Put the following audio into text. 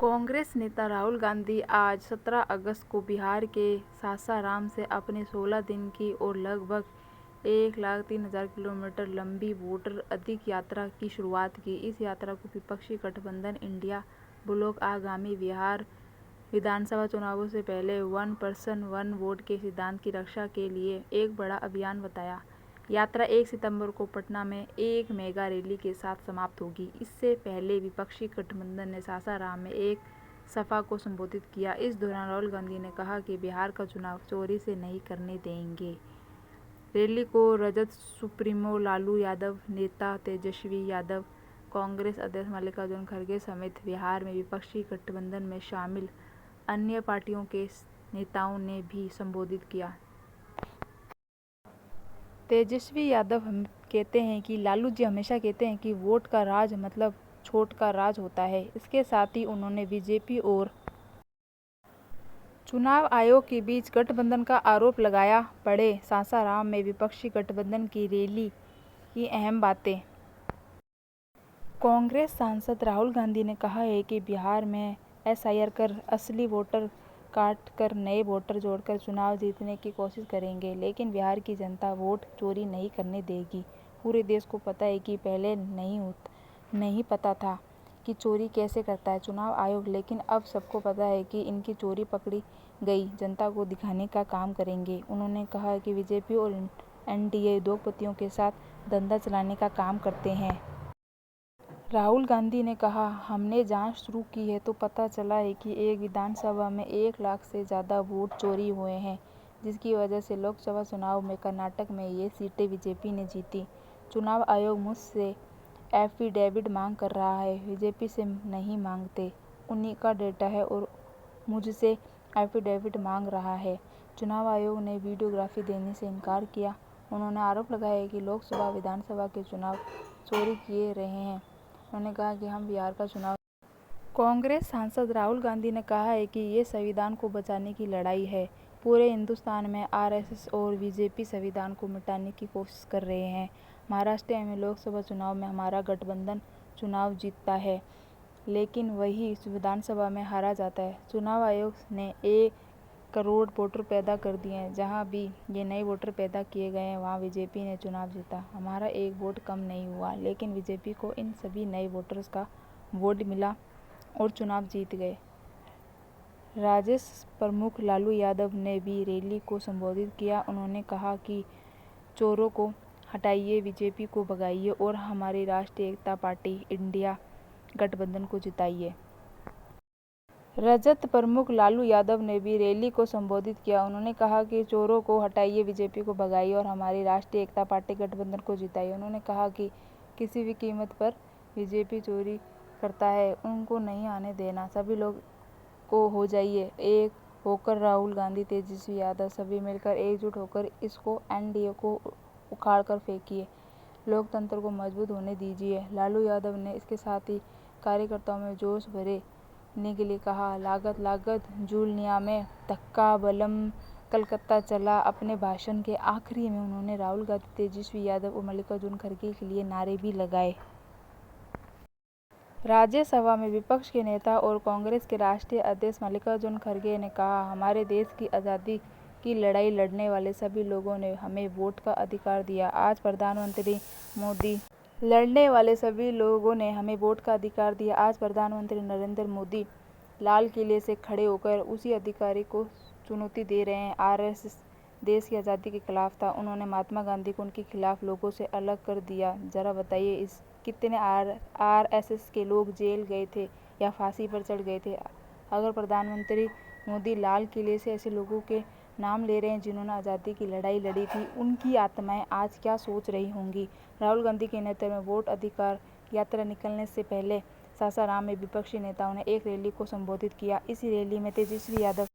कांग्रेस नेता राहुल गांधी आज 17 अगस्त को बिहार के सासाराम से अपने 16 दिन की और लगभग 1,03,000 किलोमीटर लंबी वोटर अधिक यात्रा की शुरुआत की। इस यात्रा को विपक्षी गठबंधन इंडिया ब्लॉक आगामी बिहार विधानसभा चुनावों से पहले वन पर्सन वन वोट के सिद्धांत की रक्षा के लिए एक बड़ा अभियान बताया। यात्रा 1 सितंबर को पटना में एक मेगा रैली के साथ समाप्त होगी। इससे पहले विपक्षी गठबंधन ने सासाराम में एक सभा को संबोधित किया। इस दौरान राहुल गांधी ने कहा कि बिहार का चुनाव चोरी से नहीं करने देंगे। रैली को राजद सुप्रीमो लालू यादव, नेता तेजस्वी यादव, कांग्रेस अध्यक्ष मल्लिकार्जुन खड़गे समेत बिहार में विपक्षी गठबंधन में शामिल अन्य पार्टियों के नेताओं ने भी संबोधित किया। तेजस्वी यादव कहते हैं कि लालू जी हमेशा कहते हैं कि वोट का राज मतलब छोट का राज होता है। इसके साथ ही उन्होंने बीजेपी और चुनाव आयोग के बीच गठबंधन का आरोप लगाया। पढ़े सासाराम में विपक्षी गठबंधन की रैली की अहम बातें। कांग्रेस सांसद राहुल गांधी ने कहा है कि बिहार में एसआईआर कर असली वोटर काट कर नए वोटर जोड़कर चुनाव जीतने की कोशिश करेंगे, लेकिन बिहार की जनता वोट चोरी नहीं करने देगी। पूरे देश को पता है कि पहले नहीं पता था कि चोरी कैसे करता है चुनाव आयोग, लेकिन अब सबको पता है कि इनकी चोरी पकड़ी गई जनता को दिखाने का काम करेंगे। उन्होंने कहा कि बीजेपी और एनडीए उद्योगपतियों के साथ धंधा चलाने का काम करते हैं। राहुल गांधी ने कहा, हमने जांच शुरू की है तो पता चला है कि एक विधानसभा में 1 लाख से ज़्यादा वोट चोरी हुए हैं, जिसकी वजह से लोकसभा चुनाव में कर्नाटक में ये सीटें बीजेपी ने जीती। चुनाव आयोग मुझसे एफिडेविट मांग कर रहा है, बीजेपी से नहीं मांगते, उन्हीं का डेटा है और मुझसे एफिडेविट मांग रहा है। चुनाव आयोग ने वीडियोग्राफी देने से इनकार किया। उन्होंने आरोप लगाया कि लोकसभा विधानसभा के चुनाव चोरी किए रहे हैं। उन्होंने कहा कि हम बिहार का चुनाव। कांग्रेस सांसद राहुल गांधी ने कहा है कि ये संविधान को बचाने की लड़ाई है। पूरे हिंदुस्तान में आरएसएस और बीजेपी संविधान को मिटाने की कोशिश कर रहे हैं। महाराष्ट्र में लोकसभा चुनाव में हमारा गठबंधन चुनाव जीतता है, लेकिन वही विधानसभा में हारा जाता है। चुनाव आयोग ने 1 करोड़ वोटर पैदा कर दिए हैं। जहां भी ये नए वोटर पैदा किए गए हैं, वहां बीजेपी ने चुनाव जीता। हमारा एक वोट कम नहीं हुआ, लेकिन बीजेपी को इन सभी नए वोटर्स का वोट मिला और चुनाव जीत गए। राजद प्रमुख लालू यादव ने भी रैली को संबोधित किया। उन्होंने कहा कि चोरों को हटाइए, बीजेपी को भगाइए और हमारी राष्ट्रीय एकता पार्टी इंडिया गठबंधन को जिताइए। राजद प्रमुख लालू यादव ने भी रैली को संबोधित किया। उन्होंने कहा कि चोरों को हटाइए, बीजेपी को भगाइए और हमारी राष्ट्रीय एकता पार्टी गठबंधन को जिताइए। उन्होंने कहा कि किसी भी कीमत पर बीजेपी चोरी करता है, उनको नहीं आने देना। सभी लोग को हो जाइए एक होकर, राहुल गांधी, तेजस्वी यादव सभी मिलकर एकजुट होकर इसको एनडीए को उखाड़ कर फेंकिए। लोकतंत्र को मजबूत होने दीजिए। लालू यादव ने इसके साथ ही कार्यकर्ताओं में जोश भरने के लिए कहा, लागत लागत जुल्निया में धक्का बलम कलकत्ता चला। अपने भाषण के आखिरी में उन्होंने राहुल गांधी, तेजस्वी यादव और मल्लिकार्जुन खड़गे के लिए नारे भी लगाए। राज्यसभा में विपक्ष के नेता और कांग्रेस के राष्ट्रीय अध्यक्ष मल्लिकार्जुन खड़गे ने कहा, हमारे देश की आज़ादी की लड़ाई लड़ने वाले सभी लोगों ने हमें वोट का अधिकार दिया। आज प्रधानमंत्री मोदी लड़ने वाले सभी लोगों ने हमें वोट का अधिकार दिया। आज प्रधानमंत्री नरेंद्र मोदी लाल किले से खड़े होकर उसी अधिकार को चुनौती दे रहे हैं। आरएसएस देश की आज़ादी के खिलाफ था। उन्होंने महात्मा गांधी को उनके खिलाफ लोगों से अलग कर दिया। जरा बताइए, इस कितने आरएसएस के लोग जेल गए थे या फांसी पर चढ़ गए थे? अगर प्रधानमंत्री मोदी लाल किले से ऐसे लोगों के नाम ले रहे हैं जिन्होंने आज़ादी की लड़ाई लड़ी थी, उनकी आत्माएं आज क्या सोच रही होंगी? राहुल गांधी के नेतृत्व में वोट अधिकार यात्रा निकलने से पहले सासाराम में विपक्षी नेताओं ने एक रैली को संबोधित किया। इस रैली में तेजस्वी यादव